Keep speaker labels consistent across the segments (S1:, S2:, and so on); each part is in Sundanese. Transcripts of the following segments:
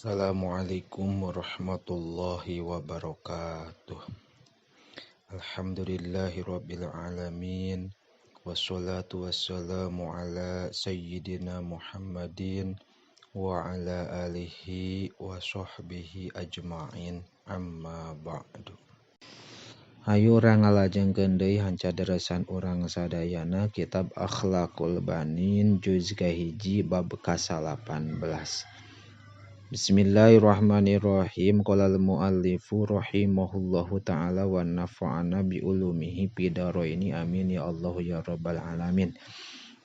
S1: Assalamualaikum warahmatullahi wabarakatuh. Alhamdulillahirabbil alamin. Wassalatu wassalamu ala sayyidina Muhammadin wa ala alihi wa sahbihi ajma'in. Amma ba'du. Hayu urang ngalajengkeun deui hancaderasan urang sadayana kitab Akhlaqul Banin juz kahiji bab ka-18. Bismillahirrahmanirrahim. Qalal muallifu rahimahullahu ta'ala wa nafa'ana bi ulumihi fidaraini amin ya Allah ya rabbal alamin.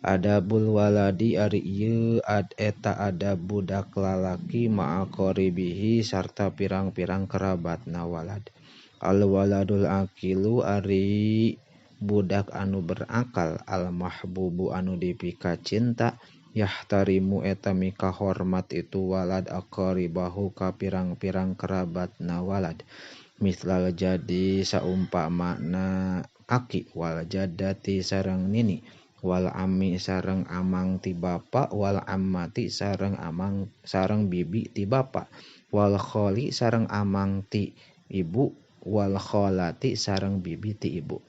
S1: Adabul waladi ari ieu eta adab budak lalaki ma'a qaribihi sarta pirang-pirang kerabatna walad. Al waladul aqilu ari budak anu berakal, al mahbubu anu dipika cinta, yahtarimu eta mika hormat itu walad aqaribahu ka pirang-pirang kerabatna walad. Mislal jadi saumpamana aki, wal jaddati sareng nini, wal ammi sareng amang ti bapa, wal ammati sareng amang sareng bibi ti bapa, wal kholi sareng amang ti ibu, wal kholati sareng bibi ti ibu.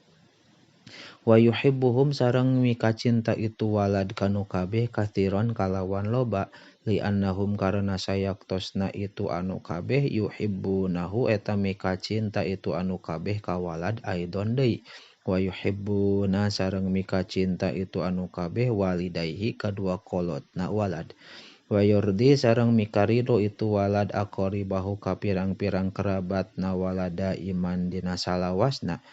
S1: Wa yuhibbuhum sareng mika cinta itu walad kanu kabeh kathiron kalawan loba, li annahum karena sayaktosna itu anu kabeh yuhibbunahu eta mika cinta itu anu kabeh ka walad aidon deui. Wa yuhibbuna sareng mika cinta itu anu kabeh walidayhi kadua kolotna walad. Wa yurdi sareng mika ridho itu walad aqaribahu ka pirang-pirang kerabatna walada iman dina salawasna.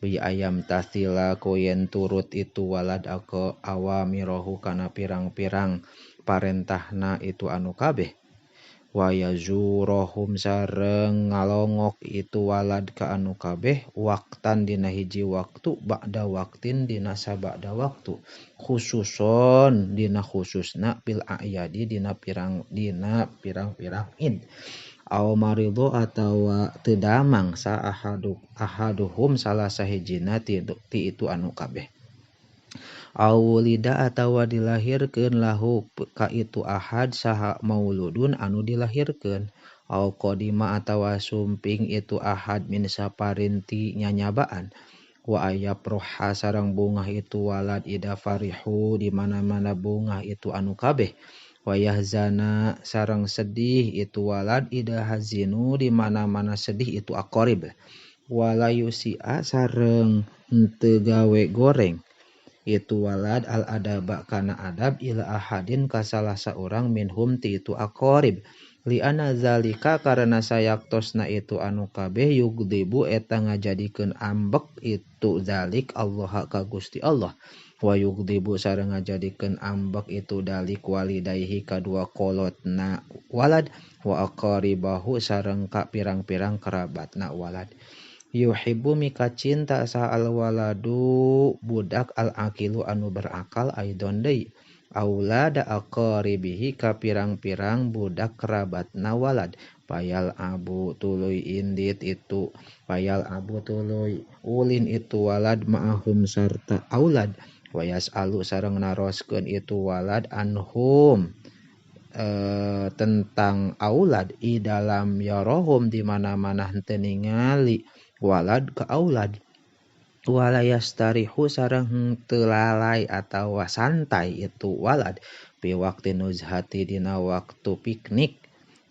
S1: Bi ayam tasila koyen turut itu walad ako awamirohu kana pirang-pirang parentahna itu anu kabeh. Wa yazurohum sareng ngalongok itu walad ka anu kabeh waktan dina hiji waktu ba'da waktin dina sabada waktu, khususon dina khususna bil a'yadi dina pirang-pirang id. Aw marido atawa teu damang sa ahaduhum salah sahijina ti itu anu kabeh. Aw wulida atawa dilahirkeun lahu ka itu ahad saha mauludun anu dilahirkeun. Aw qadima atawa sumping itu ahad min saparinti nyanyabaan. Wa ayaproha sareng bungah itu walad ida farihu di mana-mana bungah itu anu kabeh. Wa yahzana sareng sedih itu walad ida hazinu di mana-mana sedih itu aqarib. Wala yusi'a sareng henteu gawe goreng itu walad al adaba kana adab ila ahadin ka salah saurang minhum ti itu aqarib. Li anna zalika karena sayaktosna itu anu kabeh yugdibu eta ngajadikeun ambek itu zalik Allah ka Gusti Allah. Wa yugdibu sareng ngajadikeun ambek itu dalik walidayhi kadua kolotna walad, wa aqaribahu sareng ka pirang-pirang kerabatna walad. Yuhibbu mika cinta sa al waladu budak al aqilu anu berakal aidon deui. Aulada aqaribihi ka pirang-pirang budak kerabatna walad. Payal abu tuluy indit itu, payal abu tuluy ulin itu walad ma'ahum sarta aulad. Wayas alu sareng naroskeun itu walad anhum tentang aulad i dalam yarohum di mana-mana henteu ningali walad ka aulad. Wala yastarihu sareng henteu lalai atawa santai itu walad bi waqti nuzhati dina waktu piknik,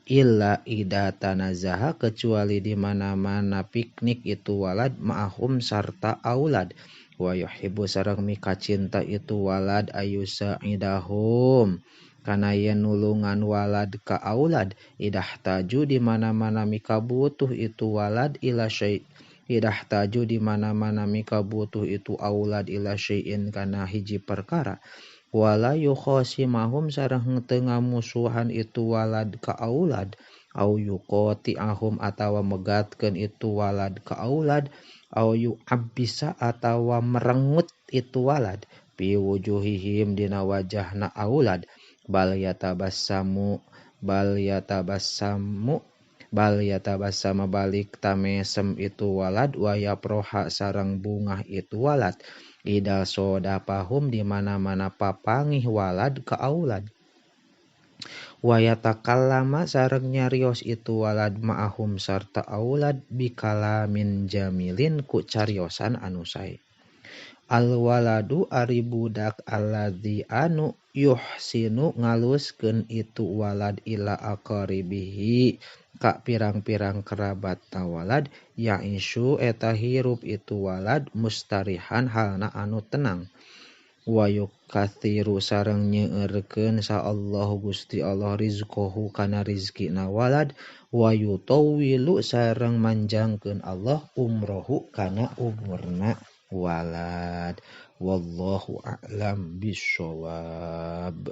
S1: illa ida tanazaha kecuali di mana-mana piknik itu walad ma'ahum sarta aulad. Wa yuhibbu sareng mika cinta itu walad ayusa'idahum kana yen nulungan walad ka aulad, idah taju di mana-mana mika butuh itu walad ila syai', idah taju di mana-mana mika butuh itu aulad ila syai'in kana hiji perkara. Wala yukhasimahum sareng henteu ngamusuhan itu walad ka aulad, au yuqati'ahum atawa megatkeun itu walad ka aulad, au yu'abbisa atawa merengut itu walad fi wujuhihim dina wajahna aulad. Bal yatabassamu balik tamesem itu walad wa yaproha sareng bungah itu walad. Ida sodapahum di mana-mana papangih walad ka aulad. wa yatakallama sareng nyarios itu walad ma'ahum sarta aulad bikalamin jamilin ku cariosan anu sae. Al waladu ari budak alladzi anu yuhsinu ngaluskeun itu walad ila aqaribihi ka pirang-pirang kerabat walad yaisu eta hirup itu walad mustarihan halna anu tenang. Wa yukatsiru sareng nyeureurkeun sa Allah Gusti Allah rizqahu kana rizqina walad wa yutawwilu sareng manjangkeun Allah umrohu kana umurna walad. Wallahu a'lam bishawab.